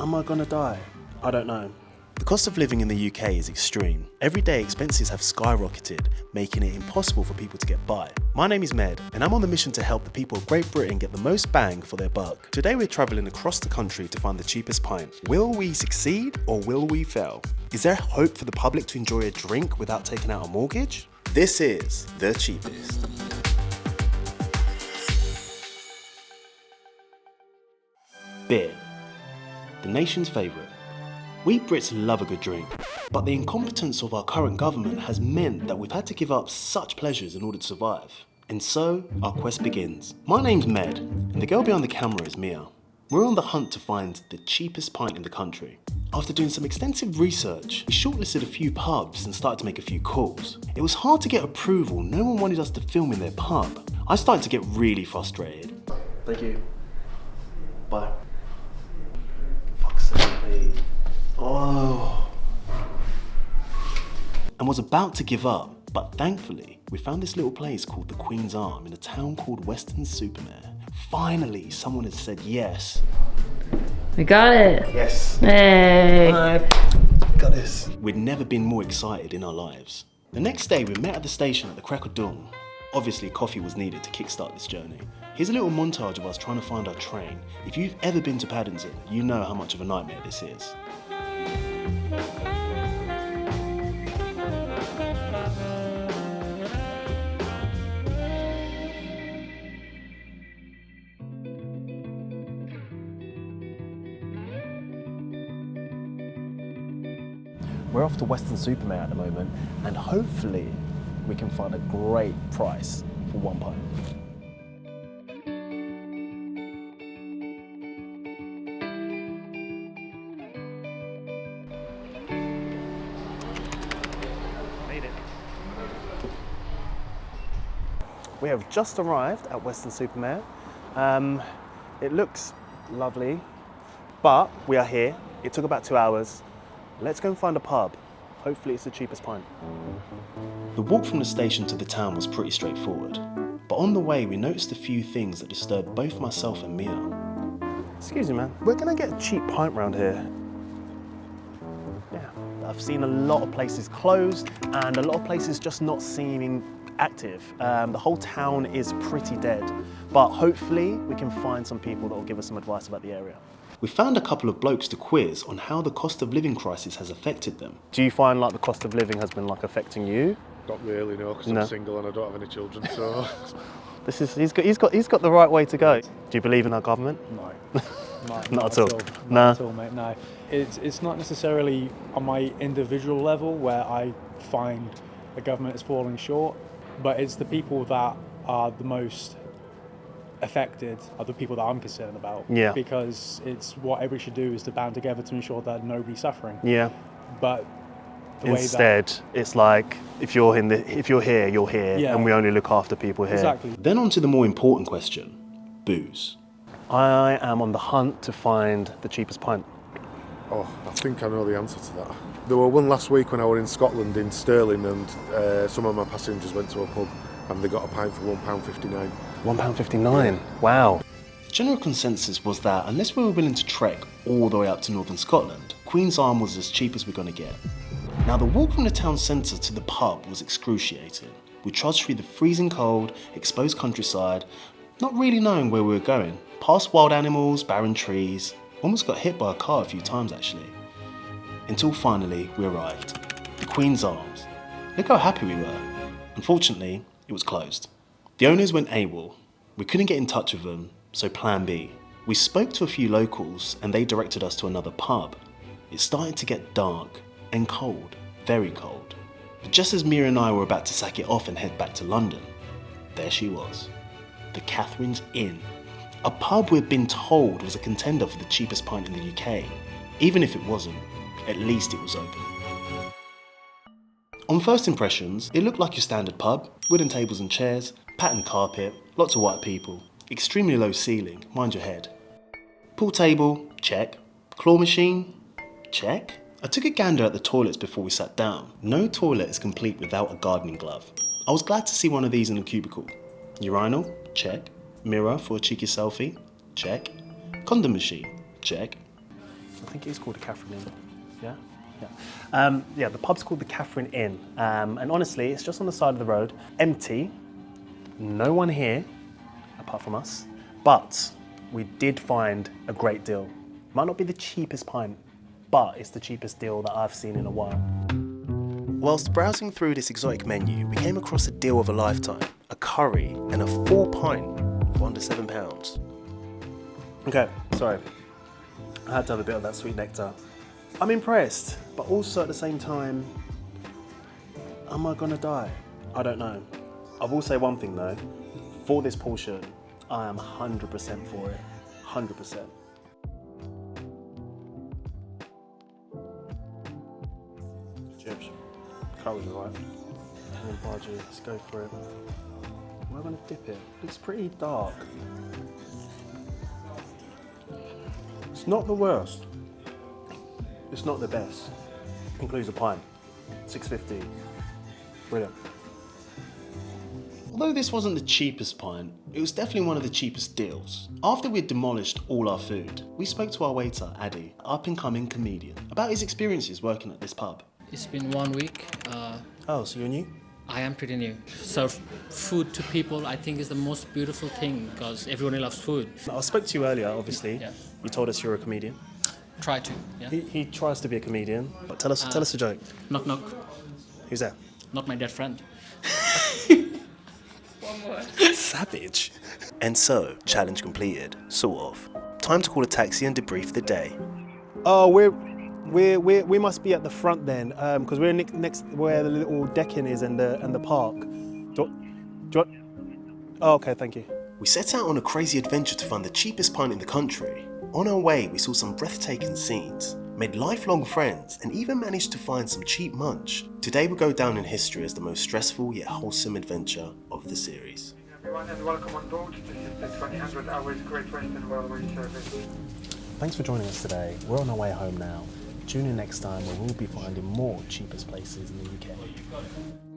am I gonna die? I don't know. The cost of living in the UK is extreme. Everyday expenses have skyrocketed, making it impossible for people to get by. My name is Med, and I'm on the mission to help the people of Great Britain get the most bang for their buck. Today we're travelling across the country to find the cheapest pint. Will we succeed or will we fail? Is there hope for the public to enjoy a drink without taking out a mortgage? This is The Cheapest. Beer, the nation's favourite. We Brits love a good drink, but the incompetence of our current government has meant that we've had to give up such pleasures in order to survive. And so, our quest begins. My name's Med, and the girl behind the camera is Mia. We're on the hunt to find the cheapest pint in the country. After doing some extensive research, we shortlisted a few pubs and started to make a few calls. It was hard to get approval, no one wanted us to film in their pub. I started to get really frustrated. Thank you. Bye. Fuck's sake, babe. Oh. And was about to give up, but thankfully, we found this little place called the Queen's Arm in a town called Weston-super-Mare. Finally, someone had said yes. We got it. Yes. Hey. Got this. We'd never been more excited in our lives. The next day, we met at the station at the crack of dawn. Obviously, coffee was needed to kickstart this journey. Here's a little montage of us trying to find our train. If you've ever been to Paddington, you know how much of a nightmare this is. We're off to Weston-super-Mare at the moment, and hopefully we can find a great price for one pint. Made it. We have just arrived at Weston-super-Mare. It looks lovely, but we are here. It took about 2 hours. Let's go and find a pub. Hopefully it's the cheapest pint. The walk from the station to the town was pretty straightforward, but on the way we noticed a few things that disturbed both myself and Mia. Excuse me, man. We're gonna get a cheap pint round here. Yeah, I've seen a lot of places closed and a lot of places just not seeming active. The whole town is pretty dead, but hopefully we can find some people that will give us some advice about the area. We found a couple of blokes to quiz on how the cost of living crisis has affected them. Do you find like the cost of living has been like affecting you? Not really, no, because I'm single and I don't have any children, so... He's got the right way to go. Do you believe in our government? No. Not at all. Not at all, mate, no. It's not necessarily on my individual level where I find the government is falling short, but it's the people that are the most affected are the people that I'm concerned about. Yeah. Because it's what everybody should do is to band together to ensure that nobody's suffering. Yeah. But instead, it's like if you're here, you're here, yeah, and we only look after people here. Exactly. Then on to the more important question: booze. I am on the hunt to find the cheapest pint. Oh, I think I know the answer to that. There were one last week when I was in Scotland, in Stirling, and some of my passengers went to a pub and they got a pint for £1.59. £1.59, yeah. Wow. The general consensus was that unless we were willing to trek all the way up to northern Scotland, Queen's Arm was as cheap as we're going to get. Now the walk from the town centre to the pub was excruciating. We trudged through the freezing cold, exposed countryside, not really knowing where we were going, past wild animals, barren trees, almost got hit by a car a few times actually. Until finally we arrived. The Queen's Arms. Look how happy we were. Unfortunately, it was closed. The owners went AWOL. We couldn't get in touch with them, so plan B. We spoke to a few locals and they directed us to another pub. It started to get dark and cold, very cold. But just as Mira and I were about to sack it off and head back to London, there she was. The Catherine's Inn. A pub we'd been told was a contender for the cheapest pint in the UK. Even if it wasn't, at least it was open. On first impressions, it looked like your standard pub, wooden tables and chairs, patterned carpet, lots of white people, extremely low ceiling, mind your head. Pool table, check. Claw machine, check. I took a gander at the toilets before we sat down. No toilet is complete without a gardening glove. I was glad to see one of these in the cubicle. Urinal, check. Mirror for a cheeky selfie, check. Condom machine, check. I think it is called the Catherine Inn. Yeah? Yeah, the pub's called the Catherine Inn. And honestly, it's just on the side of the road, empty, no one here, apart from us. But we did find a great deal. Might not be the cheapest pint, but it's the cheapest deal that I've seen in a while. Whilst browsing through this exotic menu, we came across a deal of a lifetime, a curry and a full pint for under £7. Okay, sorry. I had to have a bit of that sweet nectar. I'm impressed, but also at the same time, am I gonna die? I don't know. I will say one thing though, for this portion, I am 100% for it, 100%. Chips, curry's alright. And then bhaji, let's go for it. Am I gonna dip it? It's pretty dark. It's not the worst. It's not the best. Includes a pint. £6.50. Brilliant. Although this wasn't the cheapest pint, it was definitely one of the cheapest deals. After we'd demolished all our food, we spoke to our waiter, Addy, up-and-coming comedian, about his experiences working at this pub. It's been 1 week. Oh, so you're new? I am pretty new. Serve food to people, I think, is the most beautiful thing because everyone loves food. I spoke to you earlier, obviously. Yeah. You told us you're a comedian. Try to. Yeah. He tries to be a comedian. But tell us a joke. Knock knock. Who's that? Not my dead friend. Savage. And so, challenge completed, sort of. Time to call a taxi and debrief the day. Oh, we must be at the front then, because we're next where the little decking is and the park. Oh, okay, thank you. We set out on a crazy adventure to find the cheapest pint in the country. On our way, we saw some breathtaking scenes, made lifelong friends, and even managed to find some cheap munch. Today will go down in history as the most stressful yet wholesome adventure of the series. Everyone and welcome on board. This is the 2000 hours Great Western Railway service. Thanks for joining us today. We're on our way home now. Tune in next time where we'll be finding more cheapest places in the UK.